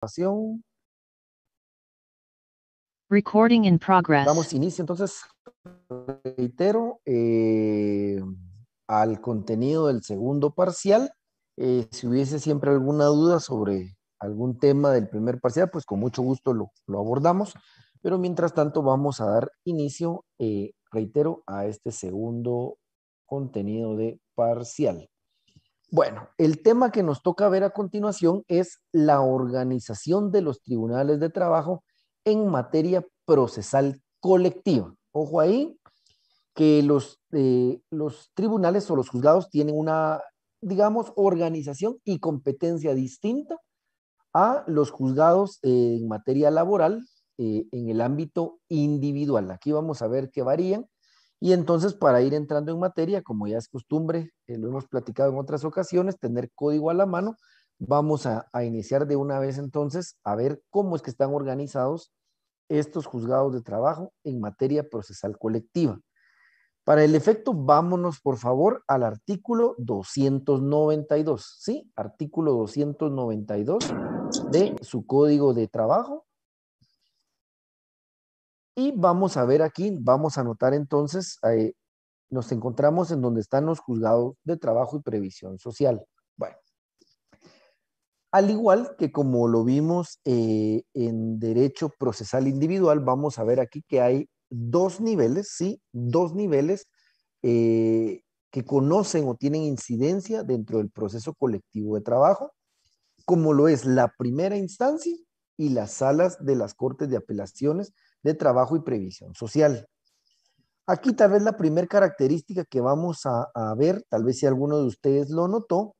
Grabación. Recording in progress. Damos inicio, entonces, reitero, al contenido del segundo parcial. Si hubiese siempre alguna duda sobre algún tema del primer parcial, pues con mucho gusto lo abordamos. Pero mientras tanto vamos a dar inicio, reitero, a este segundo contenido de parcial. Bueno, el tema que nos toca ver a continuación es la organización de los tribunales de trabajo en materia procesal colectiva. Ojo ahí, que los tribunales o los juzgados tienen una, digamos, organización y competencia distinta a los juzgados en materia laboral en el ámbito individual. Aquí vamos a ver que varían. Y entonces, para ir entrando en materia, como ya es costumbre, lo hemos platicado en otras ocasiones, tener código a la mano, vamos a iniciar de una vez entonces a ver cómo es que están organizados estos juzgados de trabajo en materia procesal colectiva. Para el efecto, vámonos por favor al artículo 292, ¿sí? Artículo 292 de su código de trabajo. Y vamos a ver aquí, vamos a anotar entonces, nos encontramos en donde están los juzgados de trabajo y previsión social. Bueno, al igual que como lo vimos en derecho procesal individual, vamos a ver aquí que hay dos niveles, ¿sí? Dos niveles que conocen o tienen incidencia dentro del proceso colectivo de trabajo, como lo es la primera instancia y las salas de las Cortes de Apelaciones de Trabajo y Previsión Social. Aquí tal vez la primera característica que vamos a ver, tal vez si alguno de ustedes lo notó,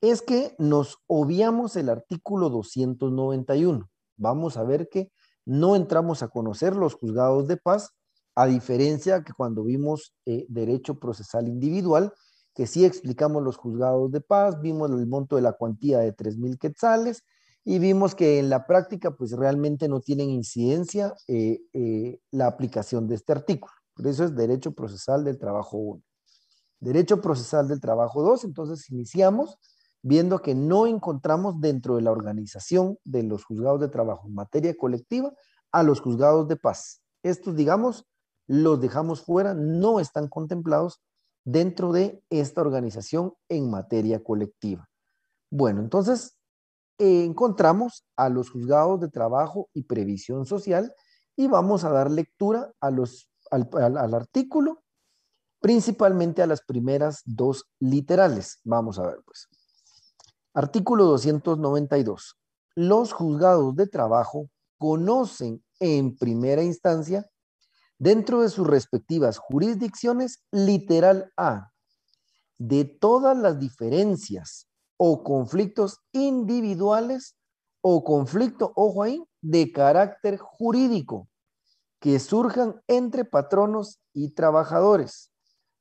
es que nos obviamos el artículo 291. Vamos a ver que no entramos a conocer los juzgados de paz, a diferencia que cuando vimos derecho procesal individual, que sí explicamos los juzgados de paz, vimos el monto de la cuantía de 3,000 quetzales y vimos que en la práctica pues realmente no tienen incidencia la aplicación de este artículo. Por eso es derecho procesal del trabajo 1. Derecho procesal del trabajo 2, entonces iniciamos viendo que no encontramos dentro de la organización de los juzgados de trabajo en materia colectiva a los juzgados de paz. Estos, digamos, los dejamos fuera, no están contemplados dentro de esta organización en materia colectiva. Bueno, entonces encontramos a los juzgados de trabajo y previsión social y vamos a dar lectura a al artículo, principalmente a las primeras dos literales. Vamos a ver, pues. Artículo 292. Los juzgados de trabajo conocen en primera instancia, dentro de sus respectivas jurisdicciones, literal A, de todas las diferencias o conflictos individuales o conflicto, ojo ahí, de carácter jurídico que surjan entre patronos y trabajadores,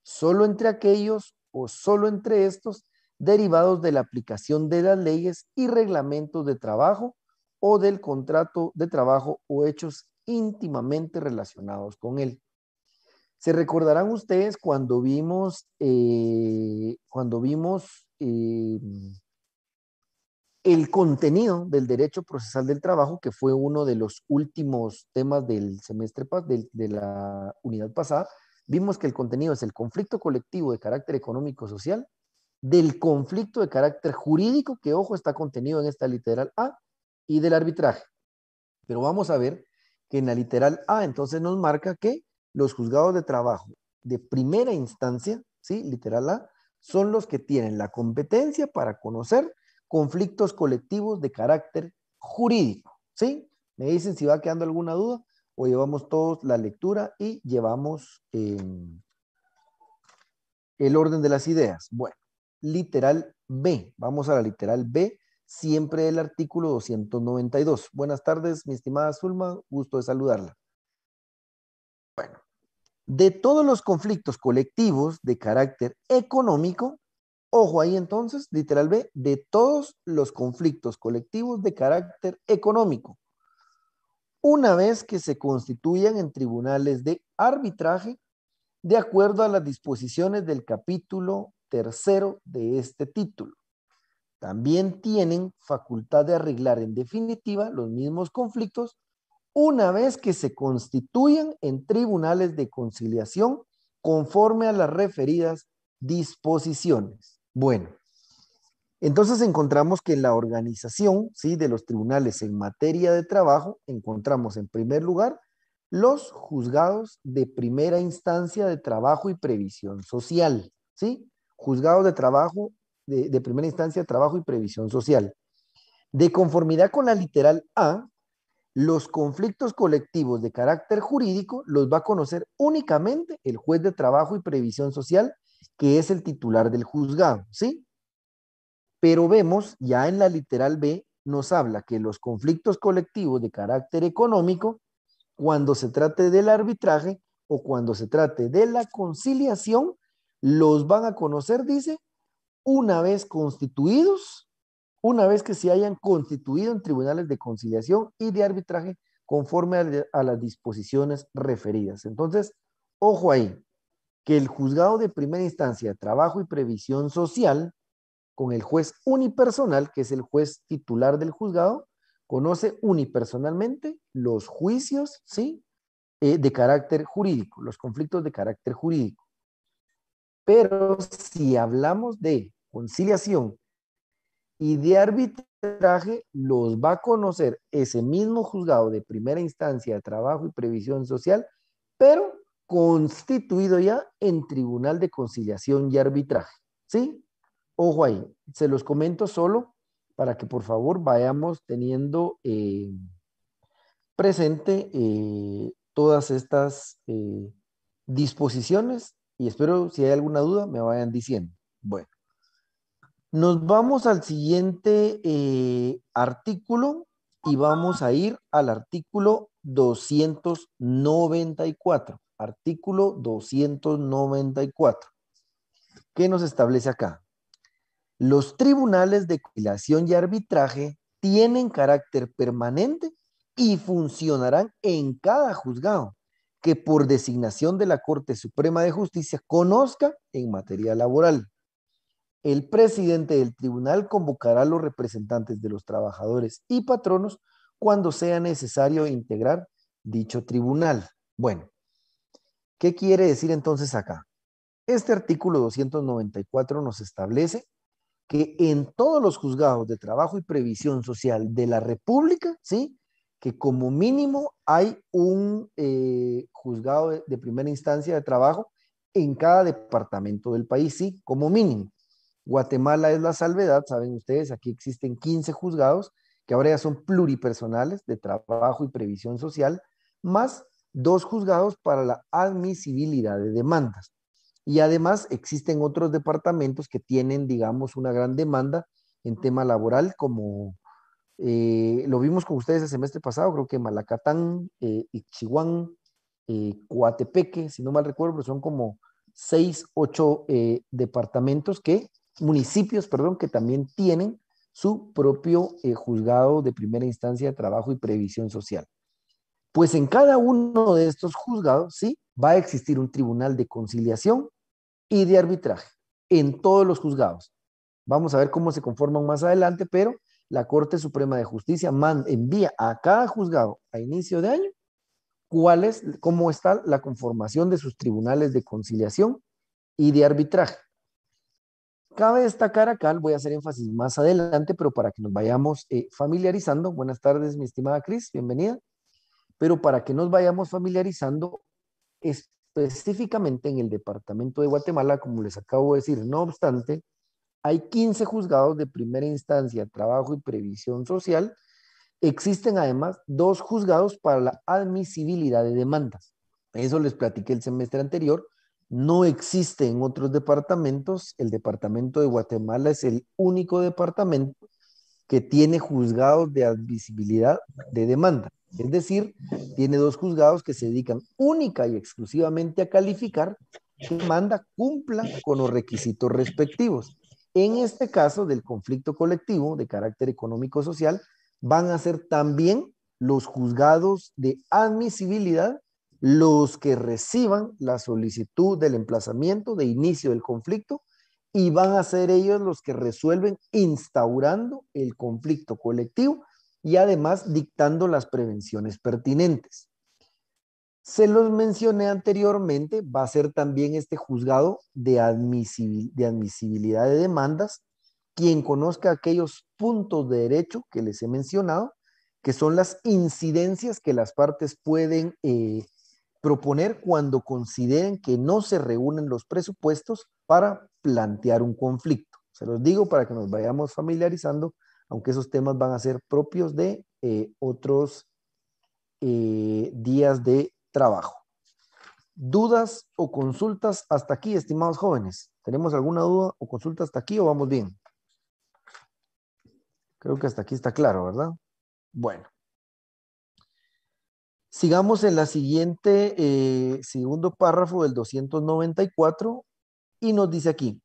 solo entre aquellos o solo entre estos derivados de la aplicación de las leyes y reglamentos de trabajo o del contrato de trabajo o hechos íntimamente relacionados con él. Se recordarán ustedes cuando vimos el contenido del derecho procesal del trabajo, que fue uno de los últimos temas del semestre, de la unidad pasada. Vimos que el contenido es el conflicto colectivo de carácter económico-social, del conflicto de carácter jurídico, que ojo está contenido en esta literal A, y del arbitraje. Pero vamos a ver que en la literal A entonces nos marca que los juzgados de trabajo de primera instancia, ¿sí? Literal A, son los que tienen la competencia para conocer conflictos colectivos de carácter jurídico, ¿sí? Me dicen si va quedando alguna duda o llevamos todos la lectura y llevamos el orden de las ideas. Bueno, literal B. Vamos a la literal B, siempre del artículo 292. Buenas tardes, mi estimada Zulma, gusto de saludarla. Bueno, de todos los conflictos colectivos de carácter económico, ojo ahí entonces, literal B, de todos los conflictos colectivos de carácter económico, una vez que se constituyan en tribunales de arbitraje, de acuerdo a las disposiciones del capítulo tercero de este título. también tienen facultad de arreglar en definitiva los mismos conflictos una vez que se constituyan en tribunales de conciliación conforme a las referidas disposiciones. Bueno, entonces encontramos que en la organización, ¿sí?, de los tribunales en materia de trabajo, encontramos en primer lugar los juzgados de primera instancia de trabajo y previsión social, ¿sí? Juzgados de trabajo, de primera instancia de trabajo y previsión social. De conformidad con la literal A, los conflictos colectivos de carácter jurídico los va a conocer únicamente el juez de trabajo y previsión social, que es el titular del juzgado, ¿sí? Pero vemos, ya en la literal B, nos habla que los conflictos colectivos de carácter económico, cuando se trate del arbitraje o cuando se trate de la conciliación, los van a conocer, dice, una vez constituidos, una vez que se hayan constituido en tribunales de conciliación y de arbitraje conforme a las disposiciones referidas. Entonces, ojo ahí, que el juzgado de primera instancia de trabajo y previsión social, con el juez unipersonal, que es el juez titular del juzgado, conoce unipersonalmente los juicios, ¿sí?, de carácter jurídico, los conflictos de carácter jurídico. Pero si hablamos de conciliación y de arbitraje, los va a conocer ese mismo juzgado de primera instancia de trabajo y previsión social, pero constituido ya en tribunal de conciliación y arbitraje, ¿sí? Ojo ahí, se los comento solo para que por favor vayamos teniendo presente todas estas disposiciones y espero si hay alguna duda me vayan diciendo. Bueno, nos vamos al siguiente artículo y vamos a ir al artículo 294. Artículo 294. ¿Qué nos establece acá? Los tribunales de conciliación y arbitraje tienen carácter permanente y funcionarán en cada juzgado que por designación de la Corte Suprema de Justicia conozca en materia laboral. El presidente del tribunal convocará a los representantes de los trabajadores y patronos cuando sea necesario integrar dicho tribunal. Bueno, ¿qué quiere decir entonces acá? Este artículo 294 nos establece que en todos los juzgados de trabajo y previsión social de la República, ¿sí?, que como mínimo hay un juzgado de primera instancia de trabajo en cada departamento del país, sí, como mínimo. Guatemala es la salvedad, saben ustedes, aquí existen 15 juzgados que ahora ya son pluripersonales de trabajo y previsión social, más 2 juzgados para la admisibilidad de demandas. Y además existen otros departamentos que tienen, digamos, una gran demanda en tema laboral, como lo vimos con ustedes el semestre pasado, creo que Malacatán, Ixchihuán, Coatepeque, si no mal recuerdo, pero son como 6, 8 departamentos municipios, perdón, que también tienen su propio juzgado de primera instancia de trabajo y previsión social. Pues en cada uno de estos juzgados, sí, va a existir un tribunal de conciliación y de arbitraje en todos los juzgados. Vamos a ver cómo se conforman más adelante, pero la Corte Suprema de Justicia envía a cada juzgado a inicio de año cómo está la conformación de sus tribunales de conciliación y de arbitraje. Cabe destacar acá, voy a hacer énfasis más adelante, pero para que nos vayamos familiarizando. Buenas tardes, mi estimada Cris, bienvenida. Pero para que nos vayamos familiarizando específicamente en el departamento de Guatemala, como les acabo de decir, no obstante, hay 15 juzgados de primera instancia, trabajo y previsión social. Existen además 2 juzgados para la admisibilidad de demandas. Eso les platiqué el semestre anterior. No existe en otros departamentos. El departamento de Guatemala es el único departamento que tiene juzgados de admisibilidad de demanda. Es decir, tiene 2 juzgados que se dedican única y exclusivamente a calificar que la demanda cumpla con los requisitos respectivos. En este caso del conflicto colectivo de carácter económico-social, van a ser también los juzgados de admisibilidad los que reciban la solicitud del emplazamiento de inicio del conflicto y van a ser ellos los que resuelven instaurando el conflicto colectivo y además dictando las prevenciones pertinentes. Se los mencioné anteriormente, va a ser también este juzgado de admisibilidad de demandas quien conozca aquellos puntos de derecho que les he mencionado, que son las incidencias que las partes pueden proponer cuando consideren que no se reúnen los presupuestos para plantear un conflicto. Se los digo para que nos vayamos familiarizando, aunque esos temas van a ser propios de otros días de trabajo. ¿Dudas o consultas hasta aquí, estimados jóvenes? ¿Tenemos alguna duda o consulta hasta aquí o vamos bien? Creo que hasta aquí está claro, ¿verdad? Bueno. Sigamos en la siguiente, segundo párrafo del 294 y nos dice aquí,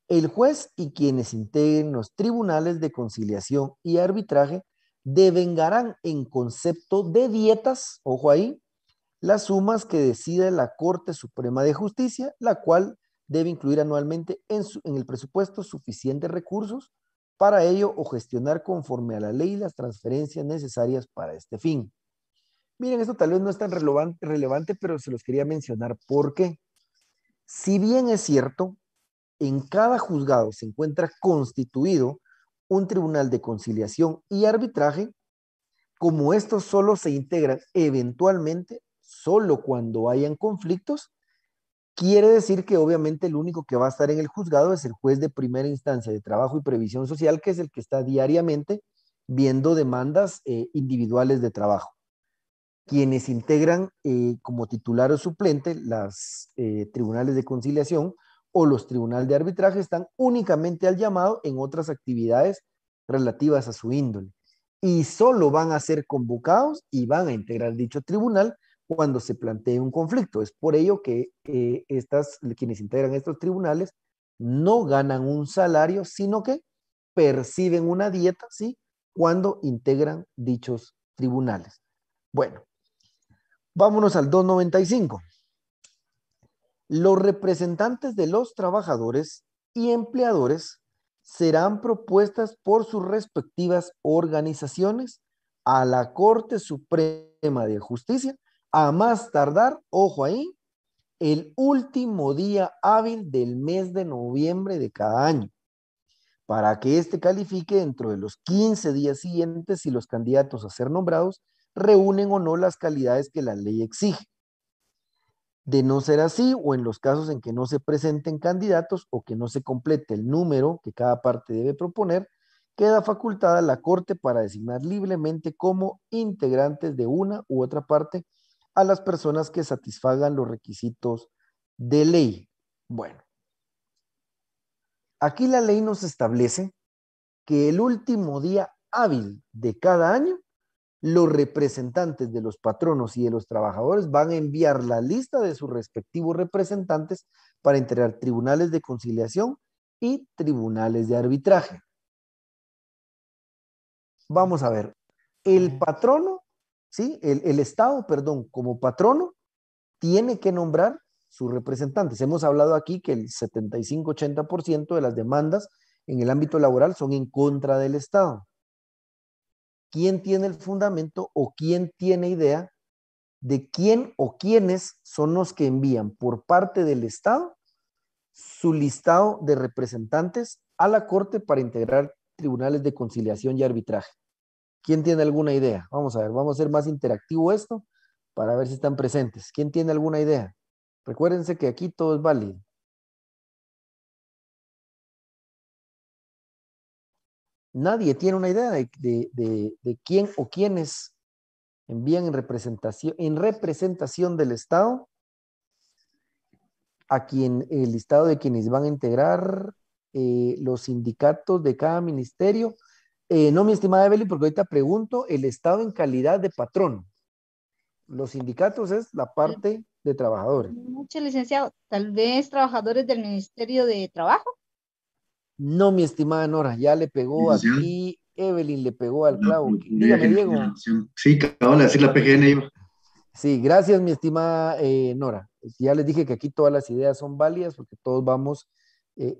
el juez y quienes integren los tribunales de conciliación y arbitraje devengarán en concepto de dietas, ojo ahí, las sumas que decide la Corte Suprema de Justicia, la cual debe incluir anualmente en el presupuesto suficientes recursos para ello o gestionar conforme a la ley las transferencias necesarias para este fin. Miren, esto tal vez no es tan relevante, pero se los quería mencionar porque, si bien es cierto, en cada juzgado se encuentra constituido un tribunal de conciliación y arbitraje, como estos solo se integran eventualmente, solo cuando hayan conflictos, quiere decir que obviamente el único que va a estar en el juzgado es el juez de primera instancia de trabajo y previsión social, que es el que está diariamente viendo demandas individuales de trabajo. Quienes integran como titular o suplente las tribunales de conciliación o los tribunales de arbitraje están únicamente al llamado en otras actividades relativas a su índole y solo van a ser convocados y van a integrar dicho tribunal cuando se plantee un conflicto. Es por ello que quienes integran estos tribunales no ganan un salario, sino que perciben una dieta, ¿sí? Cuando integran dichos tribunales. Bueno, vámonos al 295. Los representantes de los trabajadores y empleadores serán propuestas por sus respectivas organizaciones a la Corte Suprema de Justicia a más tardar, ojo ahí, el último día hábil del mes de noviembre de cada año, para que éste califique dentro de los 15 días siguientes si los candidatos a ser nombrados reúnen o no las calidades que la ley exige. De no ser así, o en los casos en que no se presenten candidatos o que no se complete el número que cada parte debe proponer, queda facultada la Corte para designar libremente como integrantes de una u otra parte a las personas que satisfagan los requisitos de ley. Bueno, aquí la ley nos establece que el último día hábil de cada año, los representantes de los patronos y de los trabajadores van a enviar la lista de sus respectivos representantes para integrar tribunales de conciliación y tribunales de arbitraje. Vamos a ver, el patrono, ¿sí? El Estado, perdón, como patrono, tiene que nombrar sus representantes. Hemos hablado aquí que el 75-80% de las demandas en el ámbito laboral son en contra del Estado. ¿Quién tiene el fundamento o quién tiene idea de quién o quiénes son los que envían por parte del Estado su listado de representantes a la Corte para integrar tribunales de conciliación y arbitraje? ¿Quién tiene alguna idea? Vamos a ver, vamos a hacer más interactivo esto para ver si están presentes. ¿Quién tiene alguna idea? Recuérdense que aquí todo es válido. Nadie tiene una idea de quién o quiénes envían en representación del Estado a quien el listado de quienes van a integrar los sindicatos de cada ministerio. No, mi estimada Evelyn, porque ahorita pregunto el Estado en calidad de patrón. Los sindicatos es la parte de trabajadores. Mucho licenciado, tal vez trabajadores del Ministerio de Trabajo. No, mi estimada Nora, ya le pegó aquí, Evelyn le pegó al clavo. Dígame, Diego. Sí, acabo de decir la PGN iba. Sí, gracias, mi estimada Nora. Ya les dije que aquí todas las ideas son válidas porque todos vamos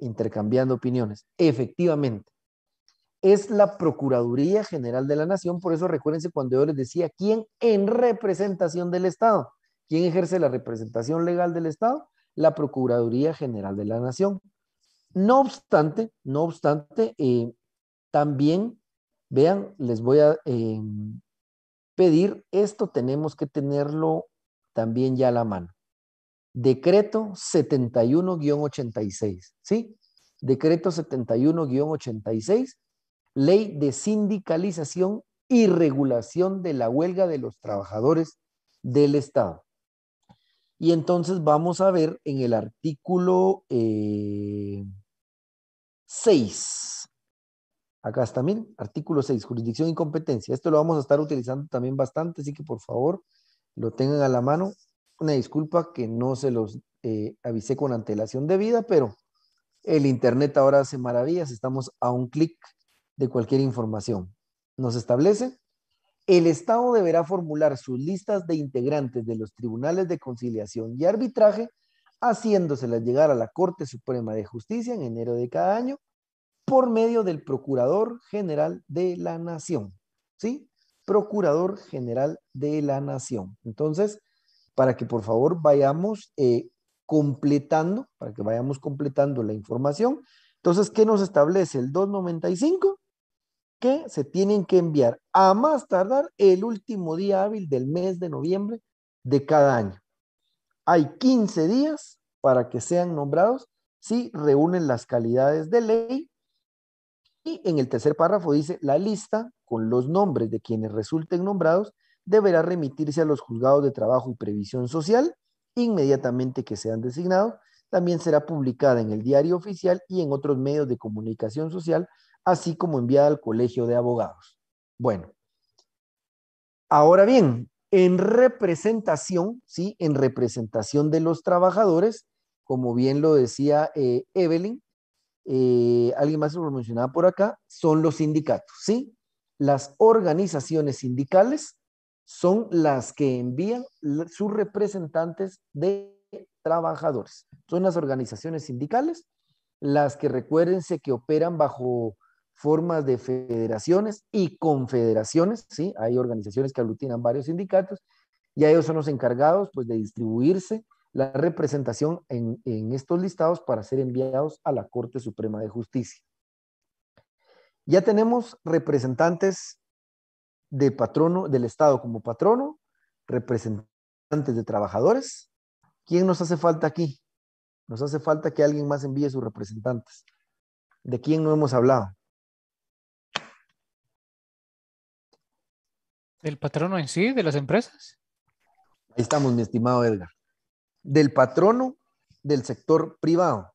intercambiando opiniones. Efectivamente, es la Procuraduría General de la Nación, por eso recuérdense cuando yo les decía, ¿quién en representación del Estado? ¿Quién ejerce la representación legal del Estado? La Procuraduría General de la Nación. No obstante, también, vean, les voy a pedir, esto tenemos que tenerlo también ya a la mano. Decreto 71-86, ¿sí? Decreto 71-86, Ley de Sindicalización y Regulación de la Huelga de los Trabajadores del Estado. Y entonces vamos a ver en el artículo 6. Acá está, miren, artículo 6, jurisdicción y competencia. Esto lo vamos a estar utilizando también bastante, así que por favor lo tengan a la mano. Una disculpa que no se los avisé con antelación debida, pero el internet ahora hace maravillas, estamos a un clic de cualquier información. Nos establece: el Estado deberá formular sus listas de integrantes de los tribunales de conciliación y arbitraje, haciéndoselas llegar a la Corte Suprema de Justicia en enero de cada año, por medio del Procurador General de la Nación. ¿Sí? Procurador General de la Nación. Entonces, para que por favor vayamos completando la información. Entonces, ¿qué nos establece el 295? Que se tienen que enviar a más tardar el último día hábil del mes de noviembre de cada año. Hay 15 días para que sean nombrados si reúnen las calidades de ley. Y en el tercer párrafo dice: la lista con los nombres de quienes resulten nombrados deberá remitirse a los juzgados de trabajo y previsión social inmediatamente que sean designados. También será publicada en el Diario Oficial y en otros medios de comunicación social, así como enviada al Colegio de Abogados. Bueno, ahora bien, en representación, ¿sí? En representación de los trabajadores, como bien lo decía Evelyn, alguien más lo mencionaba por acá, son los sindicatos, ¿sí? Las organizaciones sindicales son las que envían sus representantes de trabajadores. Son las organizaciones sindicales las que, recuérdense, que operan bajo formas de federaciones y confederaciones, ¿sí? Hay organizaciones que aglutinan varios sindicatos y ellos son los encargados, pues, de distribuirse la representación en estos listados para ser enviados a la Corte Suprema de Justicia. Ya tenemos representantes del patrono, del Estado como patrono, representantes de trabajadores. ¿Quién nos hace falta aquí? Nos hace falta que alguien más envíe sus representantes. ¿De quién no hemos hablado? ¿Del patrono en sí, de las empresas? Ahí estamos, mi estimado Edgar. Del patrono del sector privado.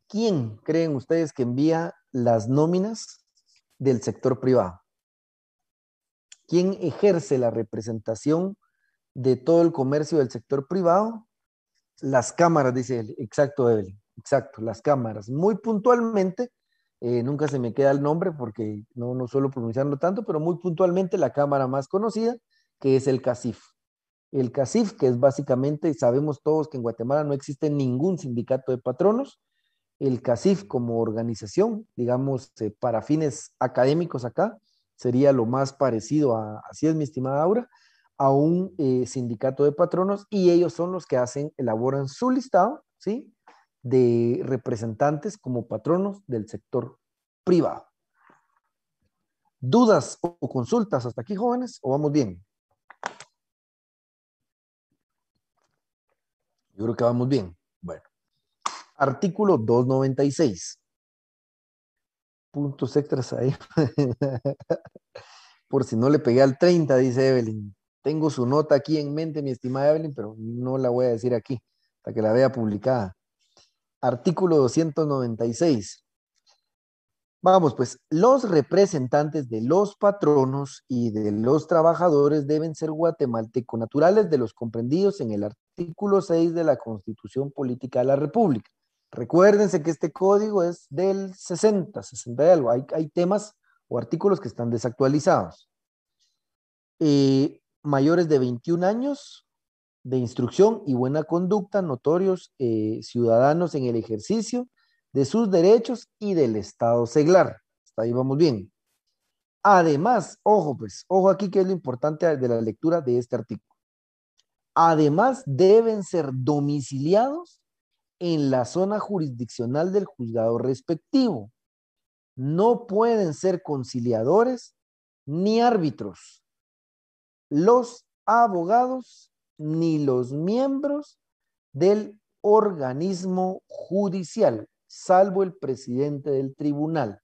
¿Quién creen ustedes que envía las nóminas del sector privado? ¿Quién ejerce la representación de todo el comercio del sector privado? Las cámaras, dice él. Exacto, Evelyn. Exacto, las cámaras. Muy puntualmente, nunca se me queda el nombre porque no suelo pronunciarlo tanto, pero muy puntualmente la cámara más conocida, que es el CACIF. El CACIF, que es básicamente, sabemos todos que en Guatemala no existe ningún sindicato de patronos. El CACIF como organización, digamos, para fines académicos acá, sería lo más parecido a, así es mi estimada Aura, a un sindicato de patronos, y ellos son los que elaboran su listado, ¿sí? De representantes como patronos del sector privado. ¿Dudas o consultas hasta aquí, jóvenes, o vamos bien? Yo creo que vamos bien. Bueno. Artículo 296. Puntos extras ahí. Por si no le pegué al 30, dice Evelyn. Tengo su nota aquí en mente, mi estimada Evelyn, pero no la voy a decir aquí, hasta que la vea publicada. Artículo 296. Vamos, pues, los representantes de los patronos y de los trabajadores deben ser guatemaltecos naturales de los comprendidos en el artículo 6 de la Constitución Política de la República. Recuérdense que este código es del 60 y algo. Hay temas o artículos que están desactualizados. Mayores de 21 años de instrucción y buena conducta, notorios ciudadanos en el ejercicio de sus derechos y del Estado seglar. Hasta ahí vamos bien. Además, ojo pues, ojo aquí que es lo importante de la lectura de este artículo. Además, deben ser domiciliados en la zona jurisdiccional del juzgado respectivo. No pueden ser conciliadores ni árbitros, los abogados ni los miembros del organismo judicial, salvo el presidente del tribunal.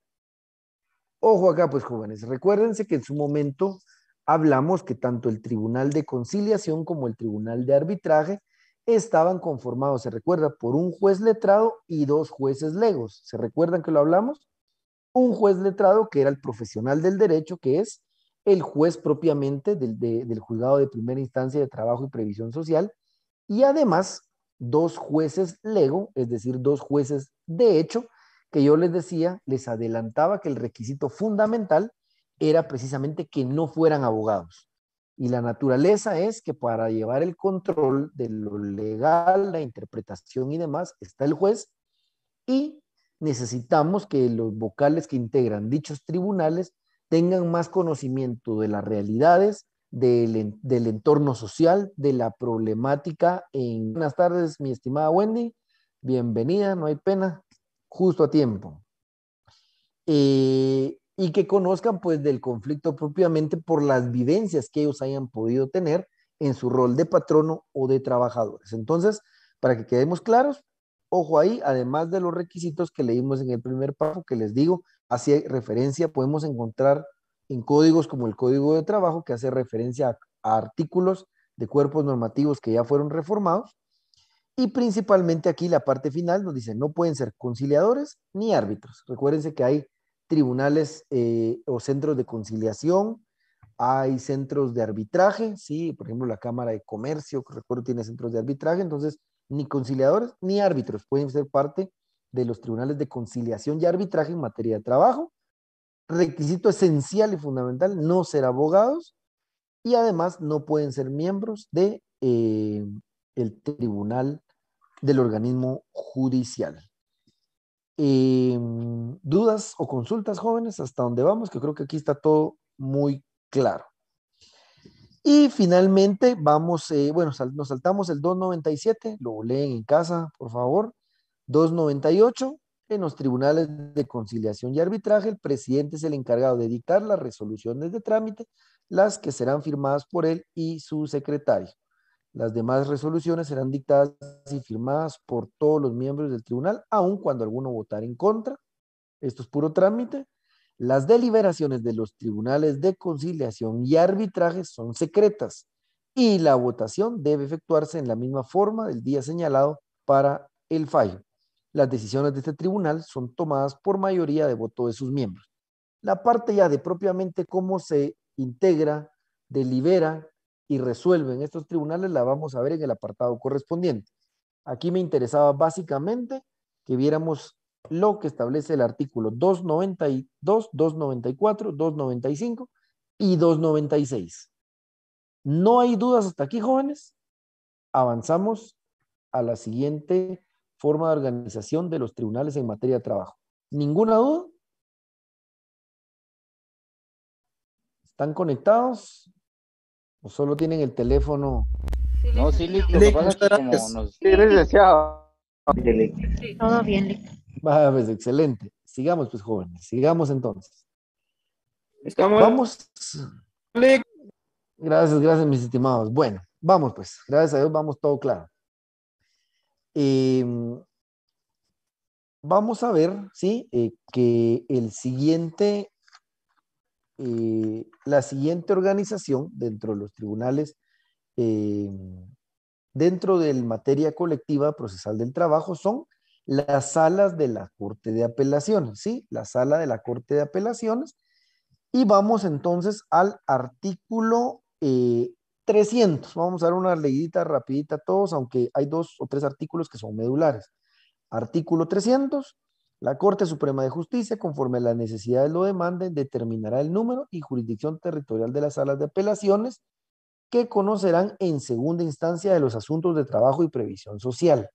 Ojo acá, pues, jóvenes, recuérdense que en su momento hablamos que tanto el Tribunal de Conciliación como el Tribunal de Arbitraje estaban conformados, se recuerda, por un juez letrado y dos jueces legos. ¿Se recuerdan que lo hablamos? Un juez letrado que era el profesional del derecho, que es el juez propiamente del juzgado de primera instancia de trabajo y previsión social, y además dos jueces lego, es decir, dos jueces de hecho, que yo les decía, les adelantaba que el requisito fundamental era precisamente que no fueran abogados. Y la naturaleza es que para llevar el control de lo legal, la interpretación y demás, está el juez, y necesitamos que los vocales que integran dichos tribunales tengan más conocimiento de las realidades, del entorno social, de la problemática. Buenas tardes, mi estimada Wendy. Bienvenida, no hay pena, justo a tiempo. Y que conozcan pues del conflicto propiamente por las vivencias que ellos hayan podido tener en su rol de patrono o de trabajadores. Entonces, para que quedemos claros, ojo ahí, además de los requisitos que leímos en el primer párrafo, que les digo, hace referencia, podemos encontrar en códigos como el Código de Trabajo, que hace referencia a artículos de cuerpos normativos que ya fueron reformados, y principalmente aquí la parte final nos dice, no pueden ser conciliadores ni árbitros. Recuérdense que hay tribunales o centros de conciliación, hay centros de arbitraje, sí, por ejemplo la Cámara de Comercio, que recuerdo tiene centros de arbitraje, entonces ni conciliadores ni árbitros pueden ser parte de los tribunales de conciliación y arbitraje en materia de trabajo. Requisito esencial y fundamental, no ser abogados, y además no pueden ser miembros de el tribunal del organismo judicial. ¿Dudas o consultas, jóvenes? ¿Hasta dónde vamos? Que creo que aquí está todo muy claro. Y finalmente vamos, bueno, nos saltamos el 297, lo leen en casa, por favor. 298, en los tribunales de conciliación y arbitraje, el presidente es el encargado de dictar las resoluciones de trámite, las que serán firmadas por él y su secretario. Las demás resoluciones serán dictadas y firmadas por todos los miembros del tribunal, aun cuando alguno votara en contra. Esto es puro trámite. Las deliberaciones de los tribunales de conciliación y arbitraje son secretas y la votación debe efectuarse en la misma forma del día señalado para el fallo. Las decisiones de este tribunal son tomadas por mayoría de voto de sus miembros. La parte ya de propiamente cómo se integra, delibera y resuelve en estos tribunales la vamos a ver en el apartado correspondiente. Aquí me interesaba básicamente que viéramos lo que establece el artículo 292, 294, 295 y 296. ¿No hay dudas hasta aquí, jóvenes? Avanzamos a la siguiente forma de organización de los tribunales en materia de trabajo. ¿Ninguna duda? ¿Están conectados? ¿O solo tienen el teléfono? No, sí, Lick, lo que pasa es que como nos... Sí, licenciado. Todo bien, Lick. Va, pues excelente. Sigamos, pues, jóvenes. Sigamos entonces. Estamos. Vamos. Lick. Gracias, gracias, mis estimados. Bueno, vamos, pues. Gracias a Dios, vamos todo claro. Vamos a ver, ¿sí? Que el siguiente, la siguiente organización dentro de los tribunales, dentro de la materia colectiva procesal del trabajo, son las salas de la Corte de Apelaciones, ¿sí? La sala de la Corte de Apelaciones. Y vamos entonces al artículo 300. Vamos a dar una leidita rapidita a todos, aunque hay 2 o 3 artículos que son medulares. Artículo 300. La Corte Suprema de Justicia, conforme a las necesidades lo demanden, determinará el número y jurisdicción territorial de las salas de apelaciones que conocerán en segunda instancia de los asuntos de trabajo y previsión social.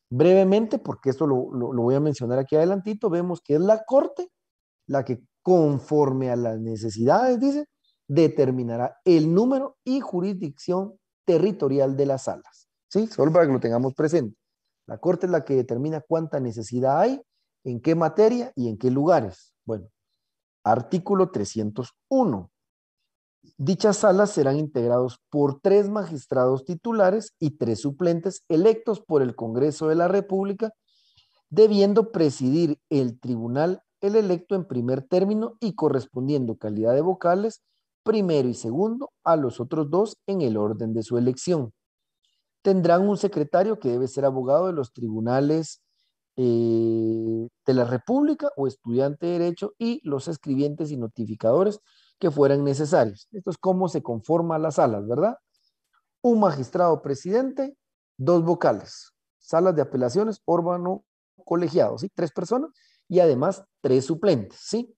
Brevemente, porque esto lo voy a mencionar aquí adelantito, vemos que es la Corte la que conforme a las necesidades, dice, determinará el número y jurisdicción territorial de las salas. ¿Sí? Solo para que lo tengamos presente. La Corte es la que determina cuánta necesidad hay, en qué materia y en qué lugares. Bueno, artículo 301. Dichas salas serán integrados por 3 magistrados titulares y 3 suplentes electos por el Congreso de la República, debiendo presidir el tribunal el electo en primer término y correspondiendo calidad de vocales primero y segundo a los otros 2 en el orden de su elección. Tendrán un secretario que debe ser abogado de los tribunales de la República o estudiante de Derecho y los escribientes y notificadores que fueran necesarios. Esto es cómo se conforman las salas, ¿verdad? Un magistrado presidente, 2 vocales, salas de apelaciones, órgano colegiado, ¿sí? 3 personas y además 3 suplentes, ¿sí?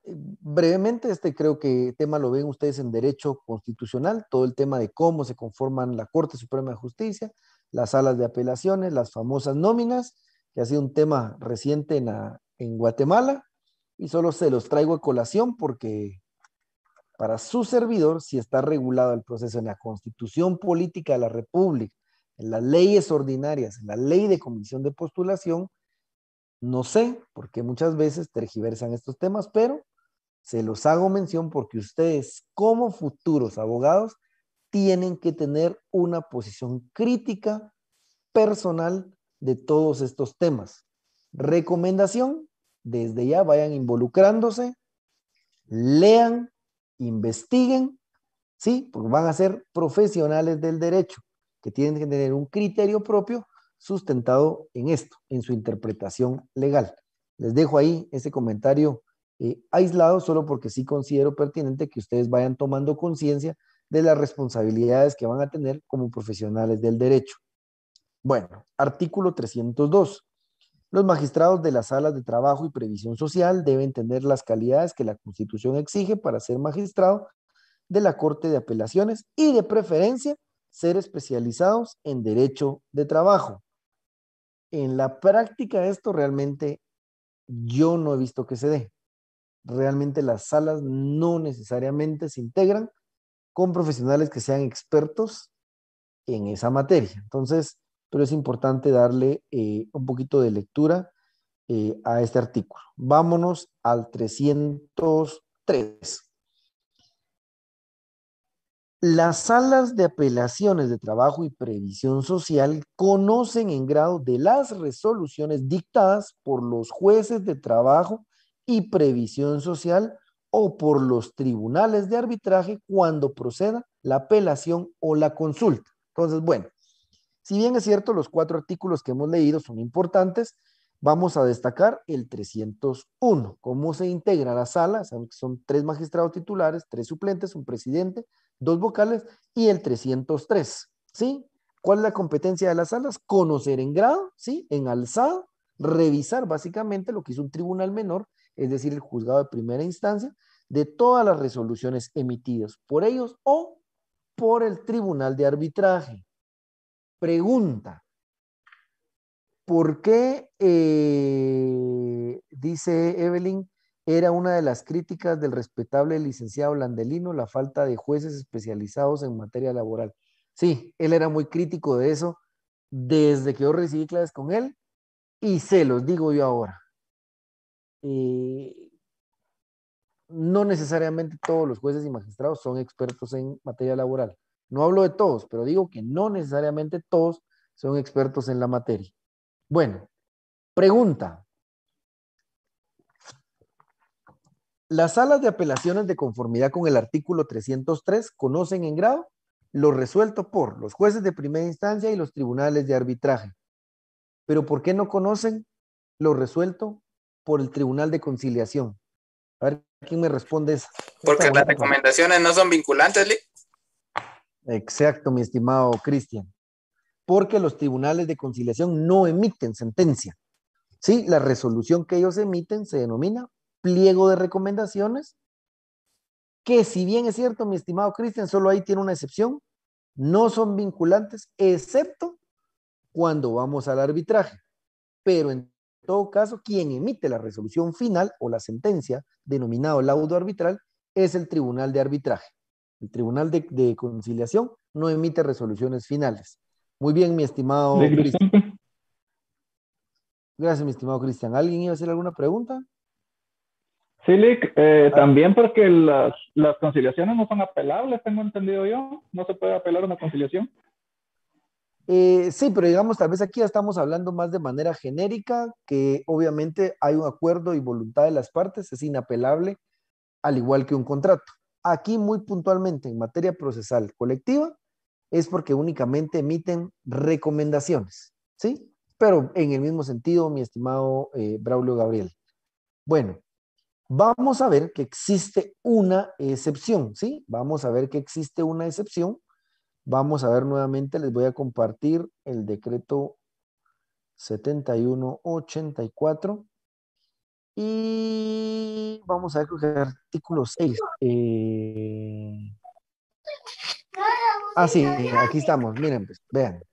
Brevemente, creo que tema lo ven ustedes en derecho constitucional, todo el tema de cómo se conforman la Corte Suprema de Justicia, las salas de apelaciones, las famosas nóminas, que ha sido un tema reciente en Guatemala, y solo se los traigo a colación porque para su servidor, si está regulado el proceso en la Constitución Política de la República, en las leyes ordinarias, en la ley de comisión de postulación, no sé por qué muchas veces tergiversan estos temas, pero se los hago mención porque ustedes como futuros abogados tienen que tener una posición crítica personal de todos estos temas. Recomendación, desde ya vayan involucrándose, lean, investiguen, ¿sí? Porque van a ser profesionales del derecho que tienen que tener un criterio propio sustentado en esto, en su interpretación legal. Les dejo ahí ese comentario aislado solo porque sí considero pertinente que ustedes vayan tomando conciencia de las responsabilidades que van a tener como profesionales del derecho. Bueno, artículo 302. Los magistrados de las salas de trabajo y previsión social deben tener las calidades que la Constitución exige para ser magistrado de la Corte de Apelaciones y de preferencia ser especializados en derecho de trabajo. En la práctica esto realmente yo no he visto que se dé. Realmente las salas no necesariamente se integran con profesionales que sean expertos en esa materia. Entonces, pero es importante darle un poquito de lectura a este artículo. Vámonos al 303. Las salas de apelaciones de trabajo y previsión social conocen en grado de las resoluciones dictadas por los jueces de trabajo y previsión social o por los tribunales de arbitraje cuando proceda la apelación o la consulta. Entonces, bueno, si bien es cierto, los 4 artículos que hemos leído son importantes, vamos a destacar el 301. ¿Cómo se integra la sala? Son 3 magistrados titulares, 3 suplentes, un presidente, 2 vocales y el 303. ¿Sí? ¿Cuál es la competencia de las salas? Conocer en grado, ¿sí? En alzado, revisar básicamente lo que hizo un tribunal menor, es decir, el juzgado de primera instancia, de todas las resoluciones emitidas por ellos o por el tribunal de arbitraje. Pregunta. ¿Por qué, dice Evelyn, era una de las críticas del respetable licenciado Landelino la falta de jueces especializados en materia laboral? Sí, él era muy crítico de eso desde que yo recibí clases con él y se los digo yo ahora. No necesariamente todos los jueces y magistrados son expertos en materia laboral. No hablo de todos, pero digo que no necesariamente todos son expertos en la materia. Bueno, pregunta. Las salas de apelaciones de conformidad con el artículo 303 conocen en grado lo resuelto por los jueces de primera instancia y los tribunales de arbitraje. Pero ¿por qué no conocen lo resuelto por el tribunal de conciliación? A ver, ¿quién me responde eso? Porque las recomendaciones no son vinculantes, Lee. Exacto, mi estimado Cristian. Porque los tribunales de conciliación no emiten sentencia. Sí, la resolución que ellos emiten se denomina pliego de recomendaciones que si bien es cierto, mi estimado Cristian, solo ahí tiene una excepción, no son vinculantes, excepto cuando vamos al arbitraje. Pero en todo caso, quien emite la resolución final o la sentencia, denominado laudo arbitral, es el tribunal de arbitraje. El tribunal de conciliación no emite resoluciones finales. Muy bien, mi estimado Cristian. Gracias, mi estimado Cristian. ¿Alguien iba a hacer alguna pregunta? Sí, Lick, también porque las conciliaciones no son apelables, tengo entendido yo. No se puede apelar una conciliación. Sí, pero digamos, tal vez aquí ya estamos hablando más de manera genérica, que obviamente hay un acuerdo y voluntad de las partes, es inapelable, al igual que un contrato. Aquí muy puntualmente en materia procesal colectiva es porque únicamente emiten recomendaciones, ¿sí? Pero en el mismo sentido, mi estimado Braulio Gabriel. Bueno, vamos a ver que existe una excepción, ¿sí? Vamos a ver que existe una excepción. Vamos a ver nuevamente, les voy a compartir el decreto 7184 y vamos a ver el artículo 6. Sí, aquí estamos, miren, pues, vean.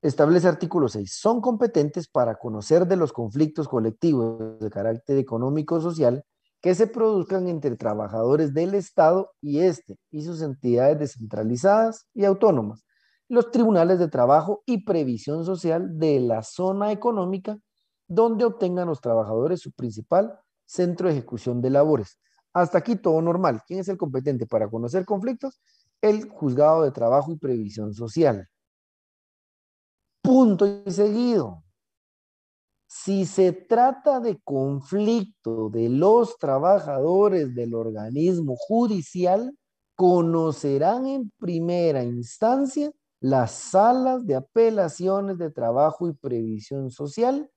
Establece artículo 6. Son competentes para conocer de los conflictos colectivos de carácter económico o social que se produzcan entre trabajadores del Estado y sus entidades descentralizadas y autónomas, los tribunales de trabajo y previsión social de la zona económica donde obtengan los trabajadores su principal centro de ejecución de labores. Hasta aquí todo normal. ¿Quién es el competente para conocer conflictos? El juzgado de trabajo y previsión social. Punto y seguido. Si se trata de conflicto de los trabajadores del organismo judicial, conocerán en primera instancia las salas de apelaciones de trabajo y previsión social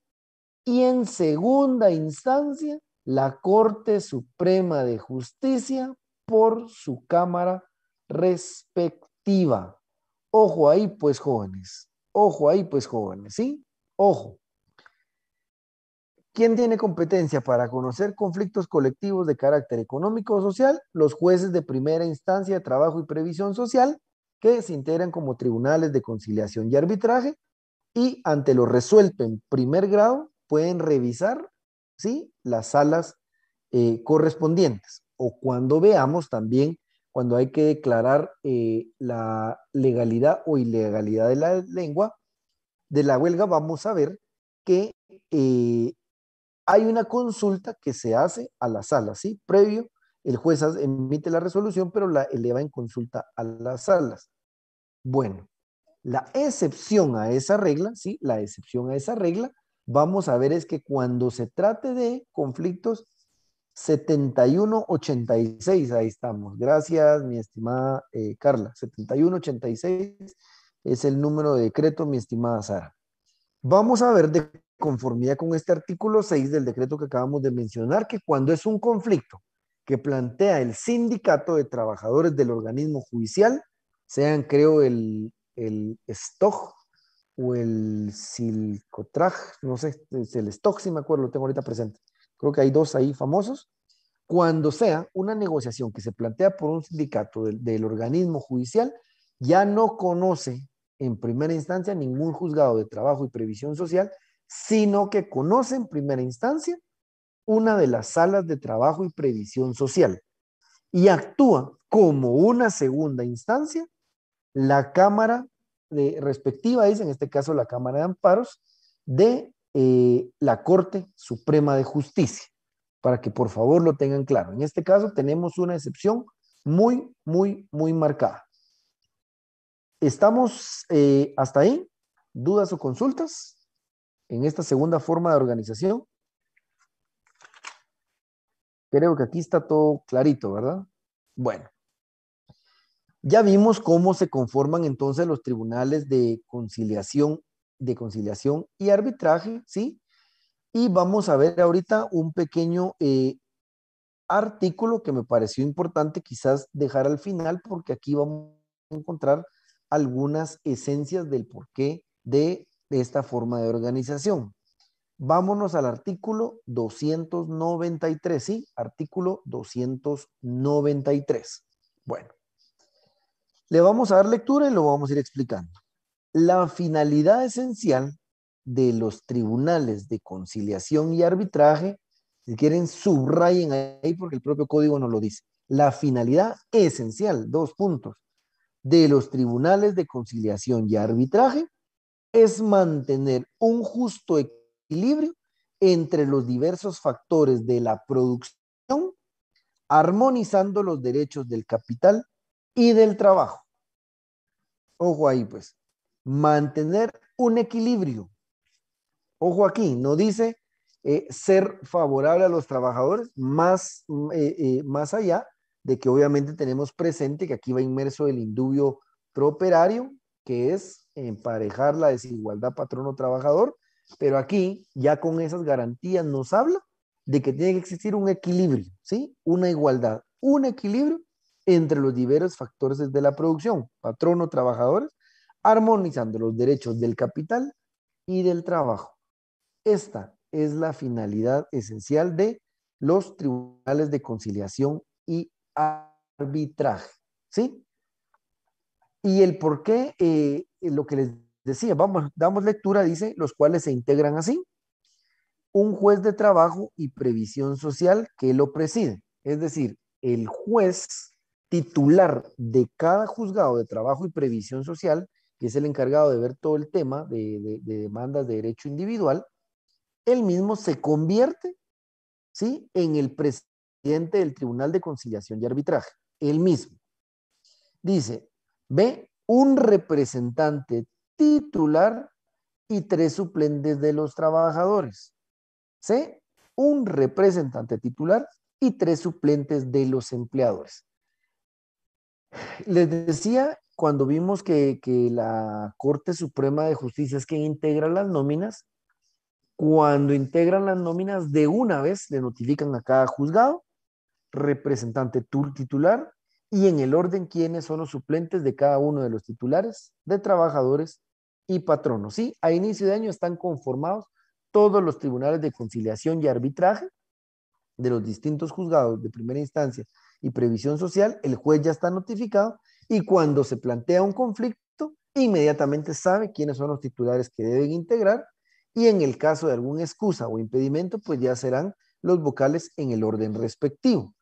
y en segunda instancia la Corte Suprema de Justicia por su cámara respectiva. Ojo ahí, pues, jóvenes. Ojo ahí, pues, jóvenes, ¿sí? Ojo. ¿Quién tiene competencia para conocer conflictos colectivos de carácter económico o social? Los jueces de primera instancia de trabajo y previsión social, que se integran como tribunales de conciliación y arbitraje, y ante lo resuelto en primer grado, pueden revisar, ¿sí?, las salas correspondientes. O cuando veamos también, cuando hay que declarar la legalidad o ilegalidad de la lengua, de la huelga, vamos a ver que hay una consulta que se hace a la sala, ¿sí? Previo, el juez emite la resolución, pero la eleva en consulta a las salas. Bueno, la excepción a esa regla, ¿sí? La excepción a esa regla, vamos a ver es que cuando se trate de conflictos 7186, ahí estamos. Gracias, mi estimada Carla. 7186 es el número de decreto, mi estimada Sara. Vamos a ver de conformidad con este artículo 6 del decreto que acabamos de mencionar, que cuando es un conflicto que plantea el sindicato de trabajadores del organismo judicial, sean, creo, el STOG o el Silcotraj, no sé, es el STOG, si me acuerdo, lo tengo ahorita presente. Creo que hay dos ahí famosos. Cuando sea una negociación que se plantea por un sindicato del organismo judicial, ya no conoce en primera instancia ningún juzgado de trabajo y previsión social, sino que conoce en primera instancia una de las salas de trabajo y previsión social y actúa como una segunda instancia la Cámara respectiva, es en este caso la Cámara de Amparos de la Corte Suprema de Justicia, para que por favor lo tengan claro. En este caso tenemos una excepción muy, muy, muy marcada. ¿Estamos hasta ahí? ¿Dudas o consultas en esta segunda forma de organización? Creo que aquí está todo clarito, ¿verdad? Bueno, ya vimos cómo se conforman entonces los tribunales de conciliación y arbitraje, ¿sí? Y vamos a ver ahorita un pequeño artículo que me pareció importante quizás dejar al final, porque aquí vamos a encontrar algunas esencias del porqué de esta forma de organización. Vámonos al artículo 293, ¿sí? Artículo 293. Bueno, le vamos a dar lectura y lo vamos a ir explicando. La finalidad esencial de los tribunales de conciliación y arbitraje, si quieren subrayen ahí porque el propio código nos lo dice. La finalidad esencial, 2 puntos, de los tribunales de conciliación y arbitraje es mantener un justo equilibrio entre los diversos factores de la producción, armonizando los derechos del capital y del trabajo. Ojo ahí, pues. Mantener un equilibrio. Ojo aquí, no dice ser favorable a los trabajadores, más allá de que obviamente tenemos presente que aquí va inmerso el indubio prooperario, que es emparejar la desigualdad patrono-trabajador, pero aquí ya con esas garantías nos habla de que tiene que existir un equilibrio, ¿sí? Una igualdad, un equilibrio entre los diversos factores de la producción, patrono-trabajadores, armonizando los derechos del capital y del trabajo. Esta es la finalidad esencial de los tribunales de conciliación y arbitraje, ¿sí? Y el por qué, lo que les decía, damos lectura, dice, los cuales se integran así. Un juez de trabajo y previsión social que lo preside, es decir, el juez titular de cada juzgado de trabajo y previsión social, que es el encargado de ver todo el tema de demandas de derecho individual, él mismo se convierte, ¿sí?, en el presidente del Tribunal de Conciliación y Arbitraje, él mismo. Dice, ve, un representante titular y 3 suplentes de los trabajadores. C, un representante titular y 3 suplentes de los empleadores. Les decía, cuando vimos que la Corte Suprema de Justicia es quien integra las nóminas, cuando integran las nóminas, de una vez le notifican a cada juzgado, representante titular, y en el orden quiénes son los suplentes de cada uno de los titulares, de trabajadores y patronos. Sí, a inicio de año están conformados todos los tribunales de conciliación y arbitraje de los distintos juzgados de primera instancia y previsión social. El juez ya está notificado y cuando se plantea un conflicto, inmediatamente sabe quiénes son los titulares que deben integrar, y en el caso de alguna excusa o impedimento, pues ya serán los vocales en el orden respectivo.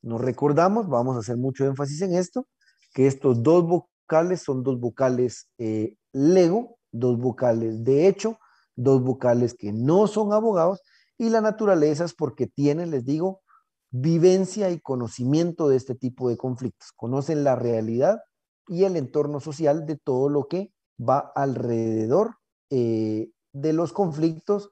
Nos recordamos, vamos a hacer mucho énfasis en esto, que estos 2 vocales son 2 vocales lego, 2 vocales de hecho, 2 vocales que no son abogados, y la naturaleza es porque tienen, les digo, vivencia y conocimiento de este tipo de conflictos. Conocen la realidad y el entorno social de todo lo que va alrededor de los conflictos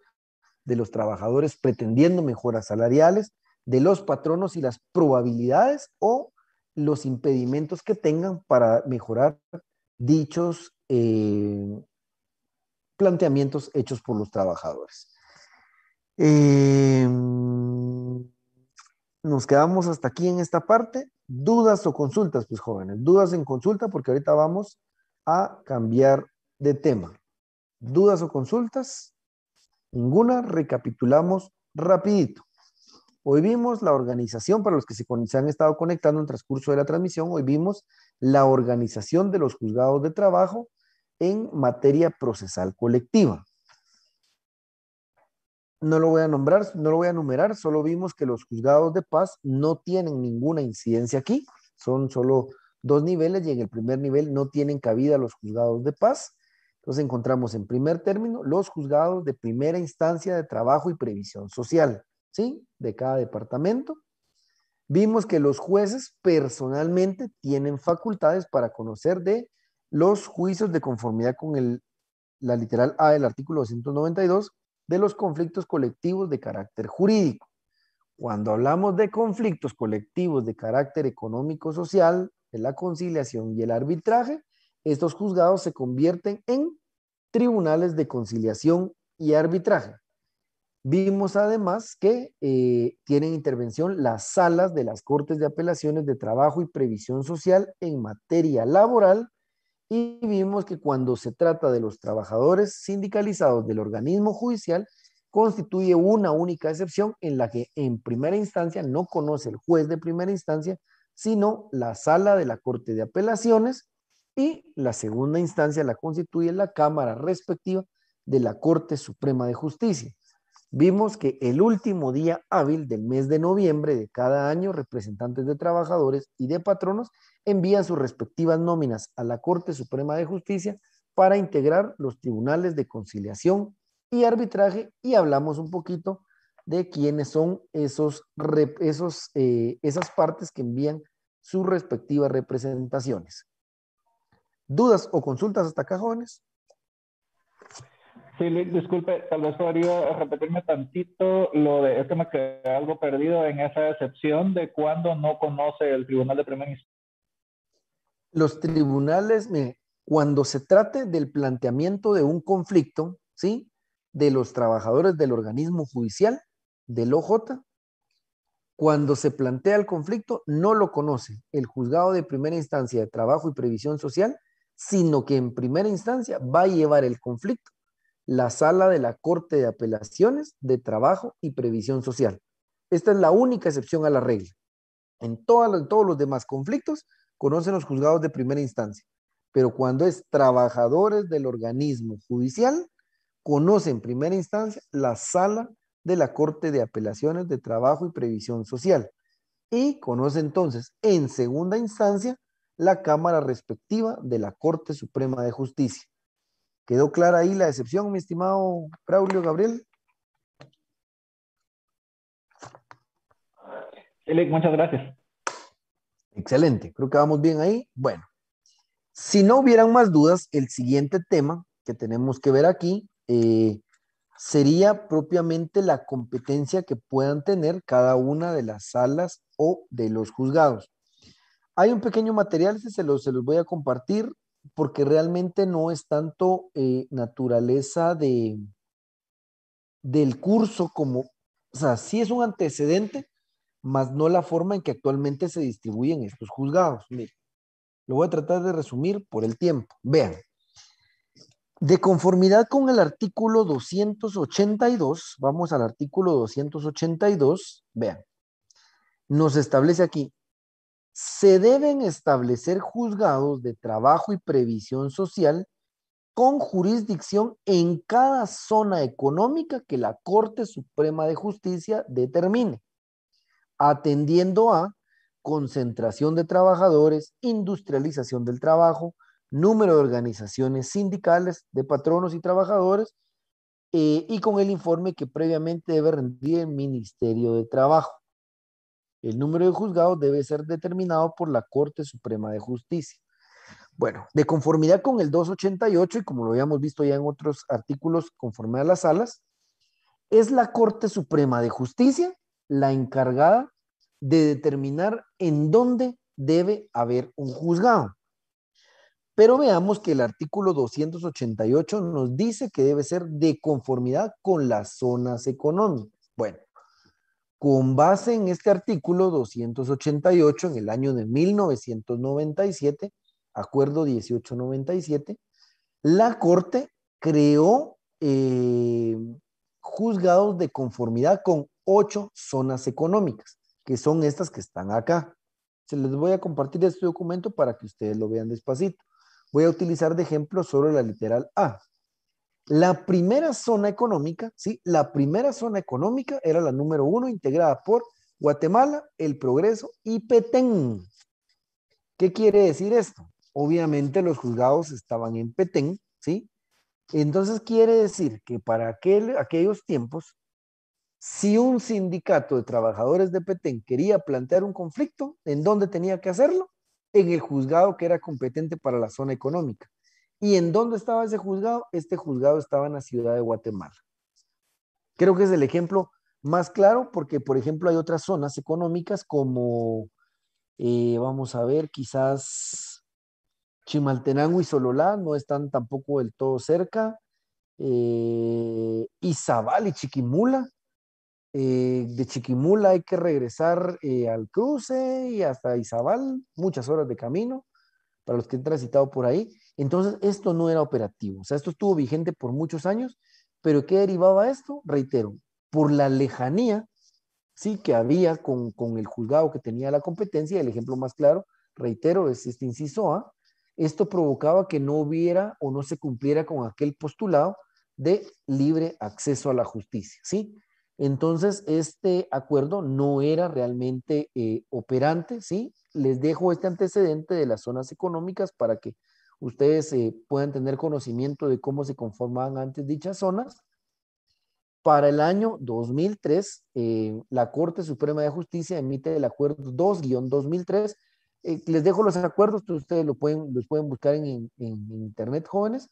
de los trabajadores pretendiendo mejoras salariales, de los patronos y las probabilidades o los impedimentos que tengan para mejorar dichos planteamientos hechos por los trabajadores. Nos quedamos hasta aquí en esta parte. ¿Dudas o consultas, pues jóvenes? Dudas en consulta porque ahorita vamos a cambiar de tema. ¿Dudas o consultas? Ninguna. Recapitulamos rapidito. Hoy vimos la organización, para los que se han estado conectando en el transcurso de la transmisión, hoy vimos la organización de los juzgados de trabajo en materia procesal colectiva. No lo voy a nombrar, no lo voy a enumerar, solo vimos que los juzgados de paz no tienen ninguna incidencia aquí, son solo 2 niveles y en el primer nivel no tienen cabida los juzgados de paz. Entonces encontramos en primer término los juzgados de primera instancia de trabajo y previsión social, ¿sí?, de cada departamento. Vimos que los jueces personalmente tienen facultades para conocer de los juicios de conformidad con la literal A del artículo 292 de los conflictos colectivos de carácter jurídico. Cuando hablamos de conflictos colectivos de carácter económico-social, de la conciliación y el arbitraje, estos juzgados se convierten en tribunales de conciliación y arbitraje. Vimos además que tienen intervención las salas de las Cortes de Apelaciones de Trabajo y Previsión Social en materia laboral, y vimos que cuando se trata de los trabajadores sindicalizados del organismo judicial, constituye una única excepción en la que en primera instancia no conoce el juez de primera instancia, sino la sala de la Corte de Apelaciones, y la segunda instancia la constituye la Cámara respectiva de la Corte Suprema de Justicia. Vimos que el último día hábil del mes de noviembre de cada año, representantes de trabajadores y de patronos envían sus respectivas nóminas a la Corte Suprema de Justicia para integrar los tribunales de conciliación y arbitraje, y hablamos un poquito de quiénes son esas partes que envían sus respectivas representaciones. ¿Dudas o consultas hasta acá, jóvenes? Sí, disculpe, tal vez podría repetirme tantito lo de, es que me quedé algo perdido en esa excepción de cuando no conoce el tribunal de primera instancia. Los tribunales, mire, cuando se trate del planteamiento de un conflicto, ¿sí?, de los trabajadores del organismo judicial, del OJ, cuando se plantea el conflicto, no lo conoce el juzgado de primera instancia de trabajo y previsión social, sino que en primera instancia va a llevar el conflicto la sala de la Corte de Apelaciones de Trabajo y Previsión Social. Esta es la única excepción a la regla. En todos los demás conflictos conocen los juzgados de primera instancia, pero cuando es trabajadores del organismo judicial, conoce en primera instancia la sala de la Corte de Apelaciones de Trabajo y Previsión Social, y conoce entonces en segunda instancia la Cámara respectiva de la Corte Suprema de Justicia. ¿Quedó clara ahí la excepción, mi estimado Braulio Gabriel? Sí, muchas gracias. Excelente, creo que vamos bien ahí. Bueno, si no hubieran más dudas, el siguiente tema que tenemos que ver aquí sería propiamente la competencia que puedan tener cada una de las salas o de los juzgados. Hay un pequeño material, se los voy a compartir, porque realmente no es tanto naturaleza del curso como, o sea, sí es un antecedente, más no la forma en que actualmente se distribuyen estos juzgados. Mire, lo voy a tratar de resumir por el tiempo. Vean, de conformidad con el artículo 282, vamos al artículo 282, vean, nos establece aquí: se deben establecer juzgados de trabajo y previsión social con jurisdicción en cada zona económica que la Corte Suprema de Justicia determine, atendiendo a concentración de trabajadores, industrialización del trabajo, número de organizaciones sindicales de patronos y trabajadores, y con el informe que previamente debe rendir el Ministerio de Trabajo. El número de juzgados debe ser determinado por la Corte Suprema de Justicia. Bueno, de conformidad con el 288, y como lo habíamos visto ya en otros artículos conforme a las salas, es la Corte Suprema de Justicia la encargada de determinar en dónde debe haber un juzgado. Pero veamos que el artículo 288 nos dice que debe ser de conformidad con las zonas económicas. Bueno, con base en este artículo 288, en el año de 1997, acuerdo 1897, la Corte creó juzgados de conformidad con 8 zonas económicas, que son estas que están acá. Se les voy a compartir este documento para que ustedes lo vean despacito. Voy a utilizar de ejemplo solo la literal A. La primera zona económica, ¿sí? La primera zona económica era la número 1, integrada por Guatemala, El Progreso y Petén. ¿Qué quiere decir esto? Obviamente los juzgados estaban en Petén, ¿sí? Entonces quiere decir que para aquellos tiempos, si un sindicato de trabajadores de Petén quería plantear un conflicto, ¿en dónde tenía que hacerlo? En el juzgado que era competente para la zona económica. ¿Y en dónde estaba ese juzgado? Este juzgado estaba en la ciudad de Guatemala. Creo que es el ejemplo más claro porque, por ejemplo, hay otras zonas económicas como, vamos a ver, quizás Chimaltenango y Sololá no están tampoco del todo cerca. Izabal y Chiquimula. De Chiquimula hay que regresar al cruce y hasta Izabal, muchas horas de camino para los que han transitado por ahí. Entonces esto no era operativo, o sea, esto estuvo vigente por muchos años, ¿Pero qué derivaba esto? Reitero, por la lejanía, sí, que había con el juzgado que tenía la competencia. El ejemplo más claro, reitero, es este inciso A. Esto provocaba que no hubiera o no se cumpliera con aquel postulado de libre acceso a la justicia, ¿sí? Entonces, este acuerdo no era realmente operante, ¿sí? Les dejo este antecedente de las zonas económicas para que ustedes puedan tener conocimiento de cómo se conformaban antes dichas zonas. Para el año 2003, la Corte Suprema de Justicia emite el acuerdo 2-2003. Les dejo los acuerdos, ustedes los pueden buscar en internet, jóvenes,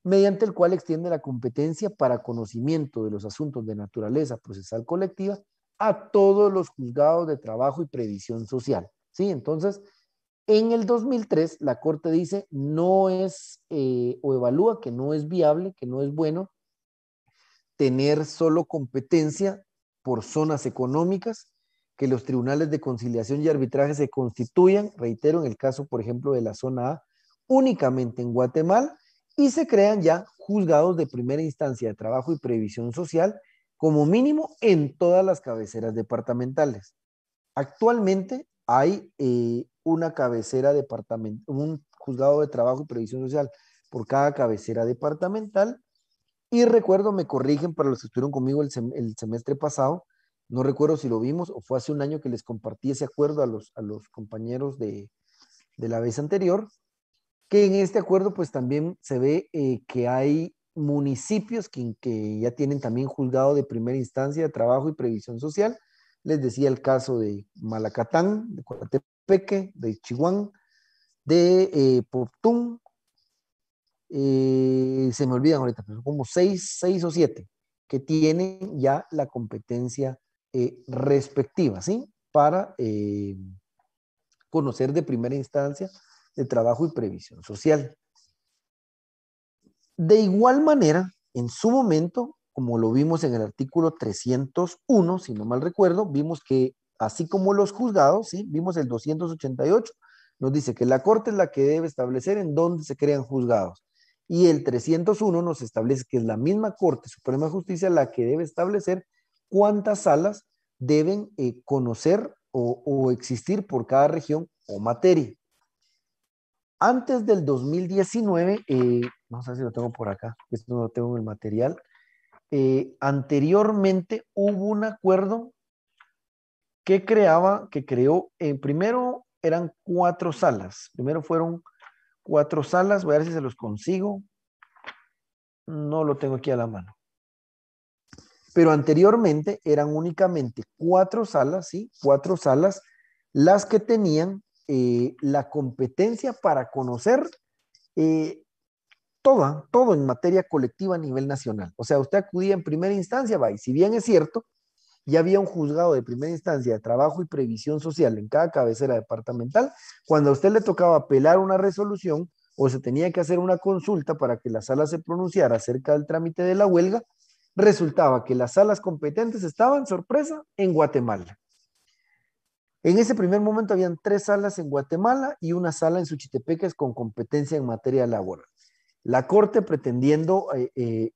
mediante el cual extiende la competencia para conocimiento de los asuntos de naturaleza procesal colectiva a todos los juzgados de trabajo y previsión social. ¿Sí? Entonces, en el 2003, la Corte dice no es, o evalúa que no es viable, que no es bueno tener solo competencia por zonas económicas, que los tribunales de conciliación y arbitraje se constituyan, reitero, en el caso, por ejemplo, de la zona A, únicamente en Guatemala, y se crean ya juzgados de primera instancia de trabajo y previsión social, como mínimo en todas las cabeceras departamentales. Actualmente hay una cabecera departamental, un juzgado de trabajo y previsión social por cada cabecera departamental. Y recuerdo, me corrigen para los que estuvieron conmigo el semestre pasado, no recuerdo si lo vimos o fue hace un año que les compartí ese acuerdo a los compañeros de la vez anterior, que en este acuerdo pues también se ve que hay municipios que ya tienen también juzgado de primera instancia de trabajo y previsión social. Les decía el caso de Malacatán, de Coatepeque, de Chihuahua, de Poptún, se me olvidan ahorita, pero son como 6 o 7 que tienen ya la competencia respectiva, ¿sí? Para conocer de primera instancia de trabajo y previsión social. De igual manera, en su momento, como lo vimos en el artículo 301, si no mal recuerdo, vimos que así como los juzgados, ¿sí? Vimos el 288, nos dice que la Corte es la que debe establecer en dónde se crean juzgados. Y el 301 nos establece que es la misma Corte Suprema de Justicia la que debe establecer cuántas salas deben conocer o existir por cada región o materia. Antes del 2019, no sé si lo tengo por acá, esto no lo tengo en el material, anteriormente hubo un acuerdo que creó, primero eran 4 salas, primero fueron 4 salas, voy a ver si se los consigo, no lo tengo aquí a la mano. Pero anteriormente eran únicamente 4 salas, ¿sí? 4 salas las que tenían la competencia para conocer todo en materia colectiva a nivel nacional. O sea, usted acudía en primera instancia, y si bien es cierto, ya había un juzgado de primera instancia de trabajo y previsión social en cada cabecera departamental, cuando a usted le tocaba apelar una resolución o se tenía que hacer una consulta para que la sala se pronunciara acerca del trámite de la huelga, resultaba que las salas competentes estaban, sorpresa, en Guatemala. En ese primer momento habían 3 salas en Guatemala y una sala en Suchitepeques con competencia en materia laboral. La Corte, pretendiendo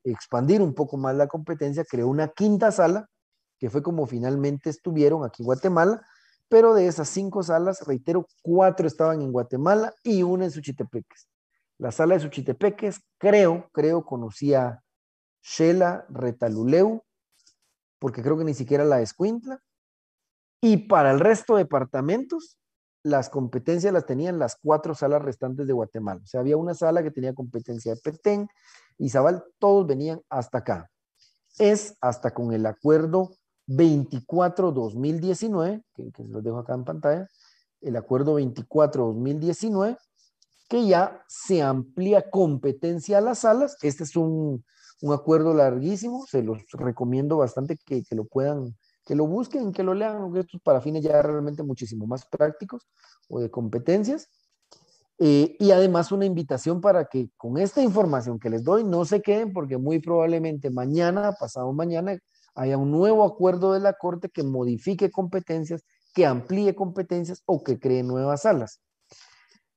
expandir un poco más la competencia, creó una 5ª sala, que fue como finalmente estuvieron aquí en Guatemala, pero de esas 5 salas, reitero, 4 estaban en Guatemala y una en Suchitepeques. La sala de Suchitepeques, creo, conocía Xela Retaluleu, porque creo que ni siquiera la de Escuintla. Y para el resto de departamentos, las competencias las tenían las 4 salas restantes de Guatemala. O sea, había una sala que tenía competencia de Petén, Izabal, todos venían hasta acá. Es hasta con el acuerdo 24-2019, que se los dejo acá en pantalla, el acuerdo 24-2019, que ya se amplía competencia a las salas. Este es un acuerdo larguísimo, se los recomiendo bastante que lo puedan, que lo busquen, que lo lean, porque estos para fines ya realmente muchísimo más prácticos o de competencias. Y además una invitación para que con esta información que les doy no se queden, porque muy probablemente mañana, pasado mañana, haya un nuevo acuerdo de la Corte que modifique competencias, que amplíe competencias o que cree nuevas salas.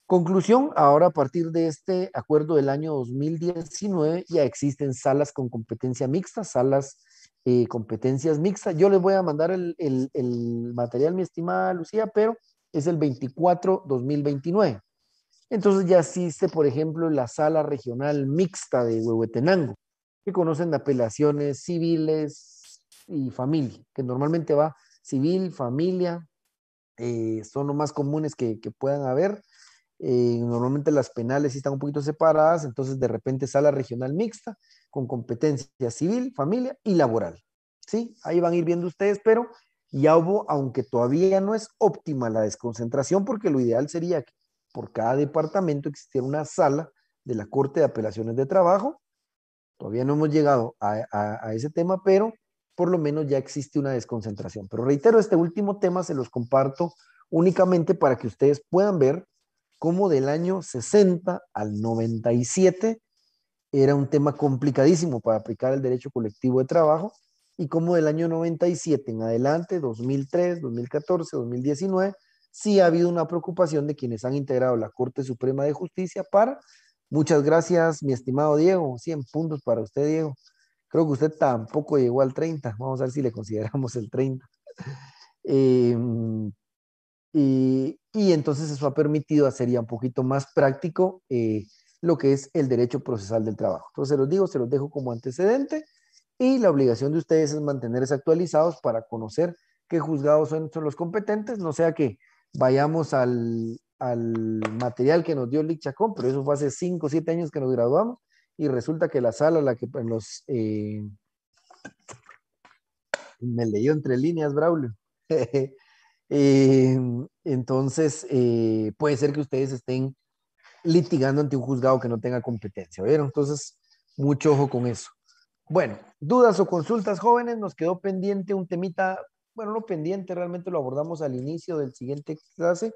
Conclusión, ahora a partir de este acuerdo del año 2019 ya existen salas con competencia mixta, salas competencias mixtas. Yo les voy a mandar el material, mi estimada Lucía, pero es el 24-2029. Entonces ya existe, por ejemplo, la sala regional mixta de Huehuetenango, que conocen de apelaciones civiles y familia, que normalmente va civil, familia, son los más comunes que puedan haber. Normalmente las penales sí están un poquito separadas, entonces de repente sala regional mixta con competencia civil, familia y laboral. ¿Sí? Ahí van a ir viendo ustedes, pero ya hubo, aunque todavía no es óptima la desconcentración, porque lo ideal sería que por cada departamento existiera una sala de la Corte de Apelaciones de Trabajo. Todavía no hemos llegado a ese tema, pero por lo menos ya existe una desconcentración. Pero reitero, este último tema se los comparto únicamente para que ustedes puedan ver cómo del año 60 al 97 era un tema complicadísimo para aplicar el derecho colectivo de trabajo y cómo del año 97 en adelante, 2003, 2014, 2019, sí ha habido una preocupación de quienes han integrado la Corte Suprema de Justicia para, muchas gracias mi estimado Diego, 100 puntos para usted Diego, creo que usted tampoco llegó al 30, vamos a ver si le consideramos el 30. Y entonces eso ha permitido hacer ya un poquito más práctico lo que es el derecho procesal del trabajo. Entonces se los digo, se los dejo como antecedente y la obligación de ustedes es mantenerse actualizados para conocer qué juzgados son los competentes, no sea que vayamos al material que nos dio Lic Chacón, pero eso fue hace 5 o 7 años que nos graduamos y resulta que la sala, la que en los... me leyó entre líneas, Braulio. Entonces, puede ser que ustedes estén litigando ante un juzgado que no tenga competencia, ¿vieron? Entonces, mucho ojo con eso. Bueno, dudas o consultas, jóvenes, nos quedó pendiente un temita, bueno, no pendiente, realmente lo abordamos al inicio del siguiente clase,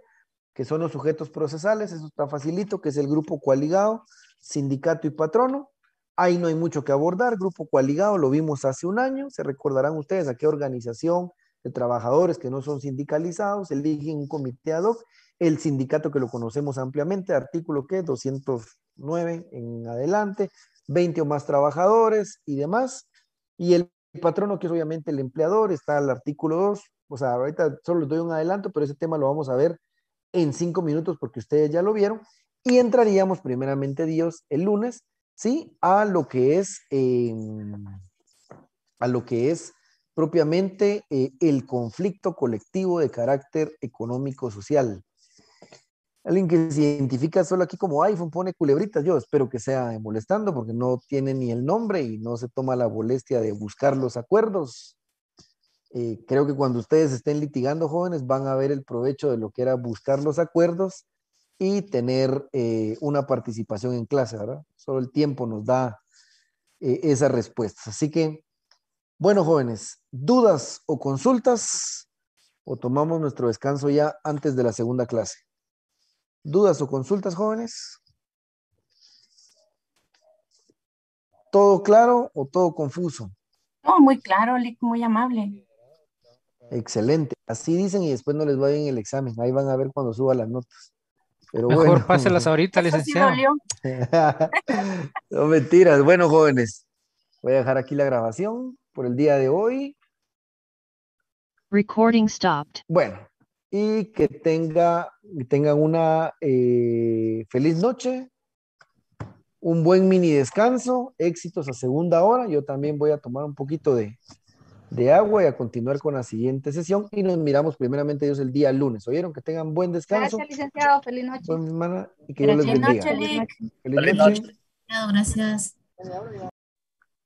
que son los sujetos procesales, eso está facilito, que es el grupo coaligado, sindicato y patrono. Ahí no hay mucho que abordar, grupo coaligado, lo vimos hace un año, se recordarán ustedes a qué organización de trabajadores que no son sindicalizados, eligen un comité ad hoc, el sindicato que lo conocemos ampliamente, artículo que 209 en adelante, 20 o más trabajadores y demás, y el patrono que es obviamente el empleador, está el artículo 2, o sea, ahorita solo les doy un adelanto, pero ese tema lo vamos a ver en 5 minutos porque ustedes ya lo vieron, y entraríamos primeramente Dios el lunes, ¿sí? A lo que es propiamente el conflicto colectivo de carácter económico-social. Alguien que se identifica solo aquí como iPhone pone culebritas, yo espero que sea molestando porque no tiene ni el nombre y no se toma la molestia de buscar los acuerdos. Creo que cuando ustedes estén litigando, jóvenes, van a ver el provecho de lo que era buscar los acuerdos y tener una participación en clase, ¿verdad? Solo el tiempo nos da esas respuestas. Así que, bueno, jóvenes, ¿dudas o consultas? ¿O tomamos nuestro descanso ya antes de la segunda clase? ¿Dudas o consultas, jóvenes? ¿Todo claro o todo confuso? No, muy claro, Lic, muy amable. Excelente. Así dicen y después no les va bien el examen. Ahí van a ver cuando suba las notas. Pero Mejor bueno. páselas ahorita, Eso sí licenciado. dolió. No mentiras. Bueno, jóvenes, voy a dejar aquí la grabación por el día de hoy. Recording stopped. Bueno, y que tengan una feliz noche, un buen mini descanso, éxitos a segunda hora. Yo también voy a tomar un poquito de agua y a continuar con la siguiente sesión y nos miramos primeramente Dios el día lunes. ¿Oyeron? Que tengan buen descanso. Gracias, licenciado. Feliz noche. Buena semana y que Dios les Feliz bendiga. noche, Lic. Feliz noche. Gracias.